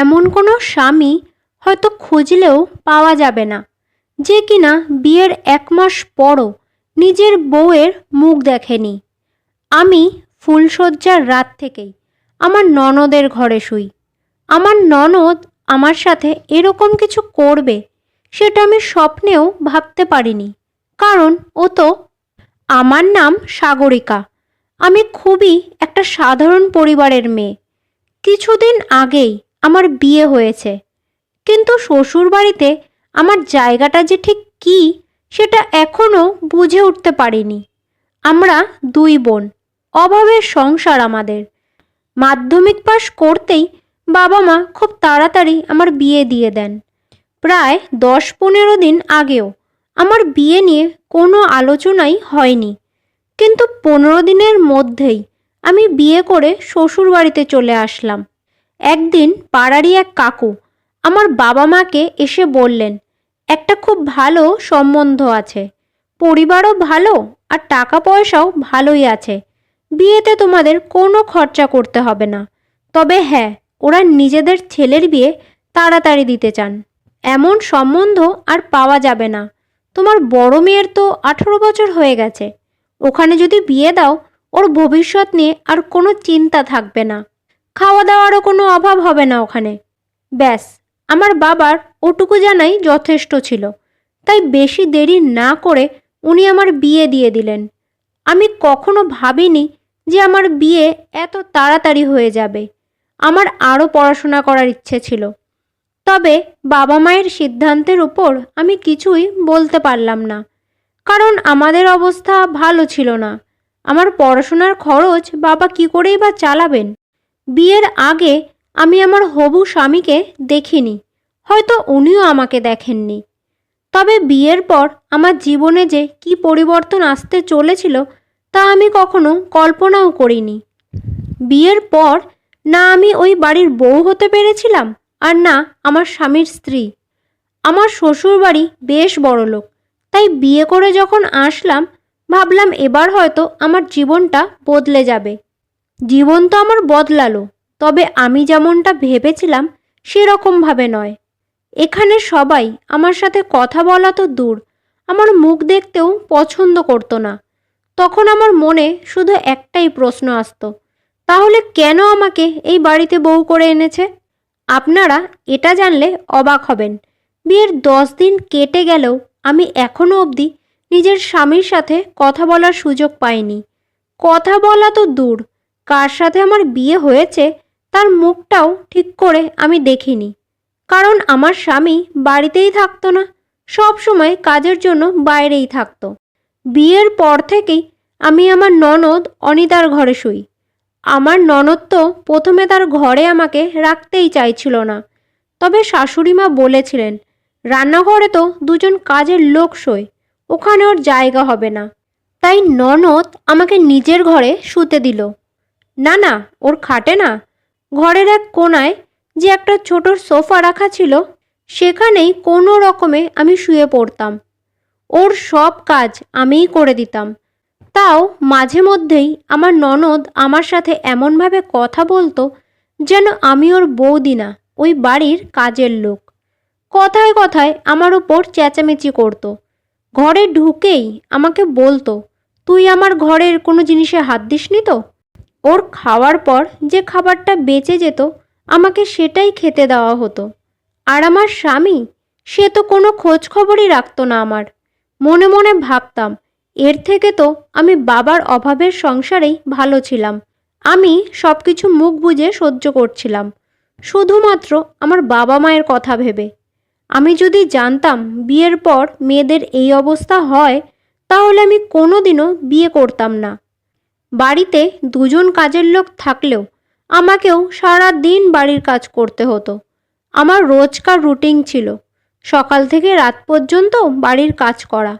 এমন কোনো স্বামী হয়তো খুঁজলেও পাওয়া যাবে না, যে কিনা বিয়ের 1 মাস পরও নিজের বউয়ের মুখ দেখেনি। আমি ফুলশয্যার রাত থেকেই আমার ননদের ঘরে শুই। আমার ননদ আমার সাথে এরকম কিছু করবে সেটা আমি স্বপ্নেও ভাবতে পারিনি। কারণ ও তো, আমার নাম সাগরিকা। আমি খুবই একটা সাধারণ পরিবারের মেয়ে। কিছুদিন আগেই আমার বিয়ে হয়েছে, কিন্তু শ্বশুরবাড়িতে আমার জায়গাটা যে ঠিক কী সেটা এখনও বুঝে উঠতে পারিনি। আমরা 2 বোন, অভাবের সংসার আমাদের। মাধ্যমিক পাশ করতেই বাবা মা খুব তাড়াতাড়ি আমার বিয়ে দিয়ে দেন। প্রায় 10-15 দিন আগেও আমার বিয়ে নিয়ে কোনো আলোচনাই হয়নি, কিন্তু 15 দিনের মধ্যেই আমি বিয়ে করে শ্বশুরবাড়িতে চলে আসলাম। একদিন পাড়ারই এক কাকু আমার বাবা মাকে এসে বললেন, একটা খুব ভালো সম্বন্ধ আছে, পরিবারও ভালো আর টাকা পয়সাও ভালোই আছে, বিয়েতে তোমাদের কোনো খরচা করতে হবে না। তবে হ্যাঁ, ওরা নিজেদের ছেলের বিয়ে তাড়াতাড়ি দিতে চান। এমন সম্বন্ধ আর পাওয়া যাবে না। তোমার বড় মেয়ের তো 18 বছর হয়ে গেছে, ওখানে যদি বিয়ে দাও ওর ভবিষ্যৎ নিয়ে আর কোনো চিন্তা থাকবে না, খাওয়া দাওয়ারও কোনো অভাব হবে না ওখানে। ব্যাস, আমার বাবার ওটুকু জানাই যথেষ্ট ছিল। তাই বেশি দেরি না করে উনি আমার বিয়ে দিয়ে দিলেন। আমি কখনো ভাবিনি যে আমার বিয়ে এত তাড়াতাড়ি হয়ে যাবে। আমার আরও পড়াশোনা করার ইচ্ছে ছিল, তবে বাবা মায়ের সিদ্ধান্তের উপর আমি কিছুই বলতে পারলাম না, কারণ আমাদের অবস্থা ভালো ছিল না। আমার পড়াশোনার খরচ বাবা কি করেই বা চালাবেন। বিয়ের আগে আমি আমার হবু স্বামীকে দেখিনি, হয়তো উনিও আমাকে দেখেননি। তবে বিয়ের পর আমার জীবনে যে কি পরিবর্তন আসতে চলেছিল তা আমি কখনো কল্পনাও করিনি। বিয়ের পর না আমি ওই বাড়ির বউ হতে পেরেছিলাম, আর না আমার স্বামীর স্ত্রী। আমার শ্বশুরবাড়ি বেশ বড়লোক, তাই বিয়ে করে যখন আসলাম ভাবলাম এবার হয়তো আমার জীবনটা বদলে যাবে। জীবন তো আমার বদলালো, তবে আমি যেমনটা ভেবেছিলাম সেরকমভাবে নয়। এখানে সবাই আমার সাথে কথা বলা তো দূর, আমার মুখ দেখতেও পছন্দ করতো না। তখন আমার মনে শুধু একটাই প্রশ্ন আসতো, তাহলে কেন আমাকে এই বাড়িতে বউ করে এনেছে? আপনারা এটা জানলে অবাক হবেন, বিয়ের 10 দিন কেটে গেলেও আমি এখনও অবধি নিজের স্বামীর সাথে কথা বলার সুযোগ পাইনি। কথা বলা তো দূর, কার সাথে আমার বিয়ে হয়েছে তার মুখটাও ঠিক করে আমি দেখিনি। কারণ আমার স্বামী বাড়িতেই থাকতো না, সব সময় কাজের জন্য বাইরেই থাকতো। বিয়ের পর থেকেই আমি আমার ননদ অনিতার ঘরে শুই। আমার ননদ তো প্রথমে তার ঘরে আমাকে রাখতেই চাইছিল না, তবে শাশুড়ি মা বলেছিলেন রান্নাঘরে তো 2জন কাজের লোক শোয়, ওখানে ওর জায়গা হবে না। তাই ননদ আমাকে নিজের ঘরে শুতে দিল। না না, ওর খাটে না, ঘরের এক কোণায় যে একটা ছোট সোফা রাখা ছিল সেখানেই কোনো রকমে আমি শুয়ে পড়তাম। ওর সব কাজ আমিই করে দিতাম। তাও মাঝে মধ্যেই আমার ননদ আমার সাথে এমনভাবে কথা বলতো যেন আমি ওর বৌদি না, ওই বাড়ির কাজের লোক। কথায় কথায় আমার উপর চেঁচামেচি করতো। ঘরে ঢুকেই আমাকে বলতো, তুই আমার ঘরের কোনো জিনিসে হাত দিসনি তো? ওর খাওয়ার পর যে খাবারটা বেঁচে যেত আমাকে সেটাই খেতে দেওয়া হতো। আর আমার স্বামী, সে তো কোনো খোঁজ খবরই রাখতো না আমার। মনে মনে ভাবতাম এর থেকে তো আমি বাবার অভাবের সংসারেই ভালো ছিলাম। আমি সব কিছু মুখ বুজে সহ্য করছিলাম, শুধুমাত্র আমার বাবা মায়ের কথা ভেবে। আমি যদি জানতাম বিয়ের পর মেয়েদের এই অবস্থা হয় তাহলে আমি কোনোদিনও বিয়ে করতাম না। বাড়িতে 2জন কাজের লোক থাকলেও আমাকেও সারা দিন বাড়ির কাজ করতে হতো। আমার রোজকার রুটিন ছিল সকাল থেকে রাত পর্যন্ত বাড়ির কাজ করা,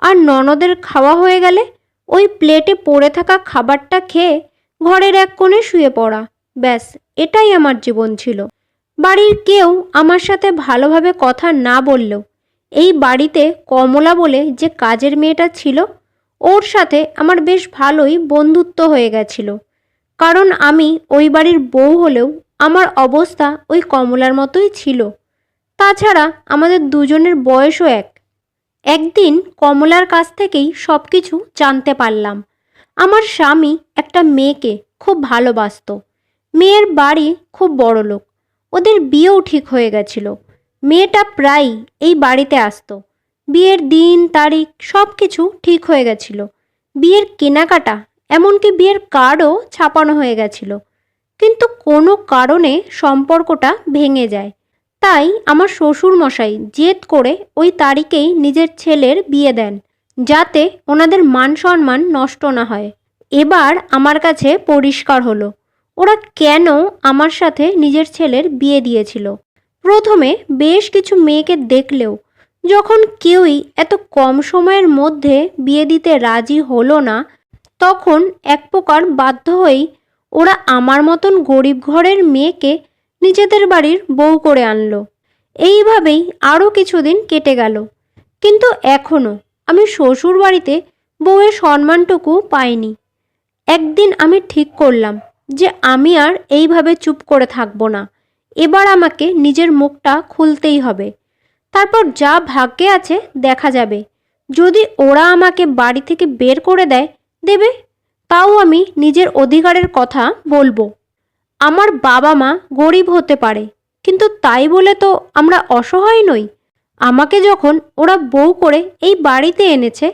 আর ননদের খাওয়া হয়ে গেলে ওই প্লেটে পড়ে থাকা খাবারটা খেয়ে ঘরের এক কোণে শুয়ে পড়া। ব্যাস, এটাই আমার জীবন ছিল। বাড়ির কেউ আমার সাথে ভালোভাবে কথা না বললেও এই বাড়িতে কমলা বলে যে কাজের মেয়েটা ছিল ওর সাথে আমার বেশ ভালোই বন্ধুত্ব হয়ে গেছিল। কারণ আমি ওই বাড়ির বউ হলেও আমার অবস্থা ওই কমলার মতোই ছিল। তাছাড়া আমাদের দুজনের বয়সও এক। একদিন কমলার কাছ থেকেই সব কিছু জানতে পারলাম। আমার স্বামী একটা মেয়েকে খুব ভালোবাসতো। মেয়ের বাড়ি খুব বড়লোক। ওদের বিয়েও ঠিক হয়ে গেছিল। মেয়েটা প্রায়ই এই বাড়িতে আসতো। বিয়ের দিন তারিখ সব কিছু ঠিক হয়ে গেছিল। বিয়ের কেনাকাটা, এমনকি বিয়ের কার্ডও ছাপানো হয়ে গেছিল। কিন্তু কোনো কারণে সম্পর্কটা ভেঙে যায়। তাই আমার শ্বশুর মশাই জেদ করে ওই তারিখেই নিজের ছেলের বিয়ে দেন, যাতে ওনাদের মান সম্মান নষ্ট না হয়। এবার আমার কাছে পরিষ্কার হলো ওরা কেন আমার সাথে নিজের ছেলের বিয়ে দিয়েছিল। প্রথমে বেশ কিছু মেয়েকে দেখলেও যখন কেউই এত কম সময়ের মধ্যে বিয়ে দিতে রাজি হলো না, তখন এক প্রকার বাধ্য হয়েই ওরা আমার মতন গরিব ঘরের মেয়েকে নিজেদের বাড়ির বউ করে আনলো। এইভাবেই আরও কিছুদিন কেটে গেল। কিন্তু এখনও আমি শ্বশুর বাড়িতে বউয়ের সম্মানটুকু পাইনি। একদিন আমি ঠিক করলাম যে আমি আর এইভাবে চুপ করে থাকবো না। এবার আমাকে নিজের মুখটা খুলতেই হবে। তারপর যা ভাগ্যে আছে দেখা যাবে। যদি ওরা আমাকে বাড়ি থেকে বের করে দেবে, তাও আমি নিজের অধিকারের কথা বলবো। আমার বাবা মা গরিব হতে পারে, কিন্তু তাই বলে তো আমরা অসহায় নই। আমাকে যখন ওরা বউ করে এই বাড়িতে এনেছে,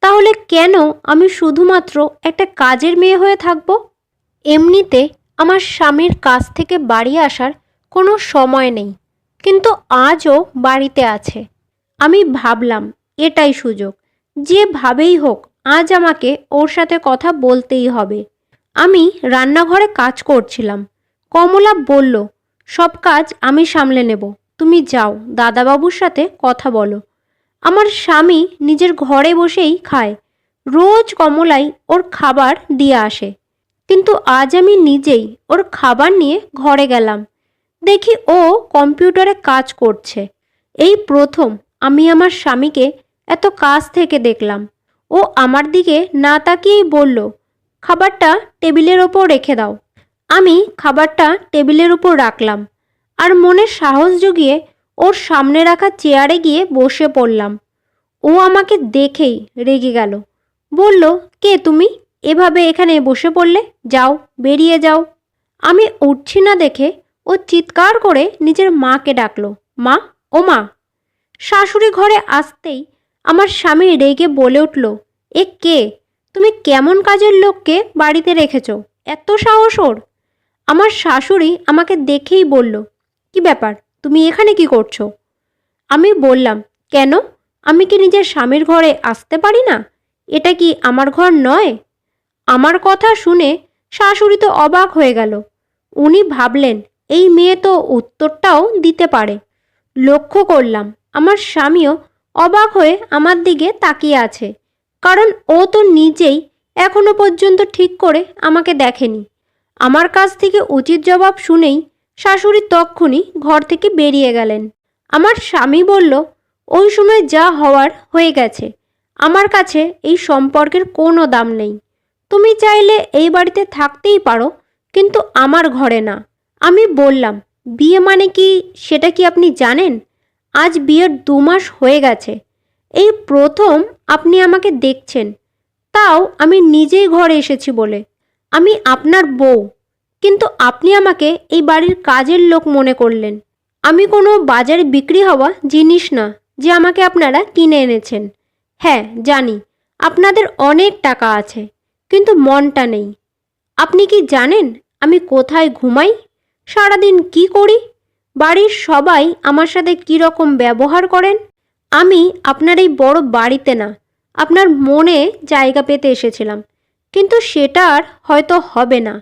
তাহলে কেন আমি শুধুমাত্র একটা কাজের মেয়ে হয়ে থাকবো? এমনিতে আমার স্বামীর কাছ থেকে বাড়ি আসার কোনো সময় নেই, কিন্তু আজও বাড়িতে আছে। আমি ভাবলাম এটাই সুযোগ। যেভাবেই হোক আজ আমাকে ওর সাথে কথা বলতেই হবে। আমি রান্নাঘরে কাজ করছিলাম। কমলা বলল, সব কাজ আমি সামলে নেব, তুমি যাও দাদাবাবুর সাথে কথা বলো। আমার স্বামী নিজের ঘরে বসেই খায়। রোজ কমলাই ওর খাবার দিয়ে আসে। কিন্তু আজ আমি নিজেই ওর খাবার নিয়ে ঘরে গেলাম। দেখি ও কম্পিউটারে কাজ করছে। এই প্রথম আমি আমার স্বামীকে এত কাছ থেকে দেখলাম। ও আমার দিকে না তাকিয়েই বলল, খাবারটা টেবিলের ওপর রেখে দাও। আমি খাবারটা টেবিলের উপর রাখলাম আর মনে সাহস জুগিয়ে ওর সামনে রাখা চেয়ারে গিয়ে বসে পড়লাম। ও আমাকে দেখেই রেগে গেল। বলল, কে তুমি? এভাবে এখানে বসে পড়লে? যাও, বেরিয়ে যাও। আমি উঠছি না দেখে ও চিৎকার করে নিজের মাকে ডাকলো, মা, ও মা। শাশুড়ি ঘরে আসতেই আমার স্বামী রেগে বলে উঠল, এ কে? তুমি কেমন কাজের লোককে বাড়িতে রেখেছ? এত সাহস ওর? আমার শাশুড়ি আমাকে দেখেই বলল, কি ব্যাপার, তুমি এখানে কি করছো? আমি বললাম, কেন, আমি কি নিজের স্বামীর ঘরে আসতে পারি না? এটা কি আমার ঘর নয়? আমার কথা শুনে শাশুড়ি তো অবাক হয়ে গেল। উনি ভাবলেন এই মেয়ে তো উত্তরটাও দিতে পারে। লক্ষ্য করলাম আমার স্বামীও অবাক হয়ে আমার দিকে তাকিয়ে আছে, কারণ ও তো নিজেই এখনো পর্যন্ত ঠিক করে আমাকে দেখেনি। আমার কাছ থেকে উচিত জবাব শুনেই শাশুড়ি তক্ষুনি ঘর থেকে বেরিয়ে গেলেন। আমার স্বামী বলল, ওই সময় যা হওয়ার হয়ে গেছে। আমার কাছে এই সম্পর্কের কোনো দাম নেই। তুমি চাইলে এই বাড়িতে থাকতেই পারো, কিন্তু আমার ঘরে না। আমি বললাম, বিয়ে মানে কি সেটা কি আপনি জানেন? আজ বিয়ের 2 মাস হয়ে গেছে। এই প্রথম আপনি আমাকে দেখছেন, তাও আমি নিজেই ঘরে এসেছি বলে। আমি আপনার বউ, কিন্তু আপনি আমাকে এই বাড়ির কাজের লোক মনে করলেন। আমি কোনো বাজারে বিক্রি হওয়া জিনিস না যে আমাকে আপনারা কিনে এনেছেন। হ্যাঁ জানি আপনাদের অনেক টাকা আছে, কিন্তু মনটা নেই। আপনি কি জানেন আমি কোথায় ঘুমাই, সারাদিন কি করি, বাড়ির সবাই আমার সাথে কী রকম ব্যবহার করেন? আমি আপনার এই বড় বাড়িতে না, আপনার মনে জায়গা পেতে এসেছিলাম, কিন্তু সেটা আর হয়তো হবে না।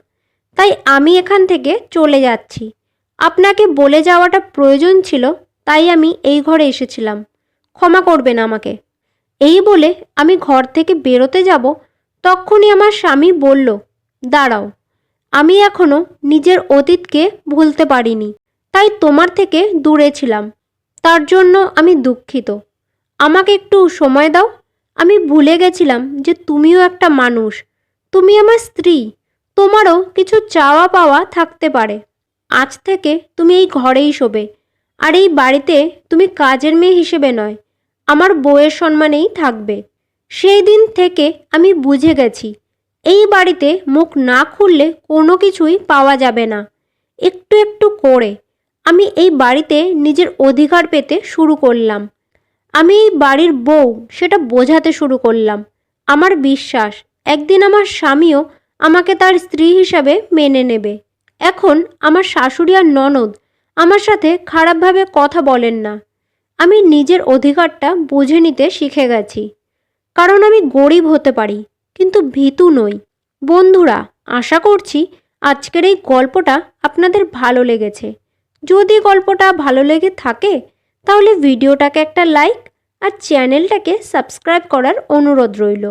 তাই আমি এখান থেকে চলে যাচ্ছি। আপনাকে বলে যাওয়াটা প্রয়োজন ছিল, তাই আমি এই ঘরে এসেছিলাম। ক্ষমা করবেন আমাকে। এই বলে আমি ঘর থেকে বেরোতে যাব, তক্ষুনি আমার স্বামী বলল, দাঁড়াও, আমি এখনো নিজের অতীতকে ভুলতে পারিনি, তাই তোমার থেকে দূরে ছিলাম। তার জন্য আমি দুঃখিত। আমাকে একটু সময় দাও। আমি ভুলে গেছিলাম যে তুমিও একটা মানুষ। তুমি আমার স্ত্রী, তোমারও কিছু চাওয়া পাওয়া থাকতে পারে। আজ থেকে তুমি এই ঘরেই শোবে, আর এই বাড়িতে তুমি কাজের মেয়ে হিসেবে নয়, আমার বউয়ের সম্মানেই থাকবে। সেই দিন থেকে আমি বুঝে গেছি এই বাড়িতে মুখ না খুললে কোনো কিছুই পাওয়া যাবে না। একটু একটু করে আমি এই বাড়িতে নিজের অধিকার পেতে শুরু করলাম। আমি এই বাড়ির বউ সেটা বোঝাতে শুরু করলাম। আমার বিশ্বাস একদিন আমার স্বামীও আমাকে তার স্ত্রী হিসাবে মেনে নেবে। এখন আমার শাশুড়ি আর ননদ আমার সাথে খারাপভাবে কথা বলেন না। আমি নিজের অধিকারটা বুঝে নিতে শিখে গেছি। কারণ আমি গরিব হতে পারি, কিন্তু ভীতু নই। বন্ধুরা, আশা করছি আজকের এই গল্পটা আপনাদের ভালো লেগেছে। যদি গল্পটা ভালো লেগে থাকে তাহলে ভিডিওটাকে একটা লাইক আর চ্যানেলটাকে সাবস্ক্রাইব করার অনুরোধ রইল।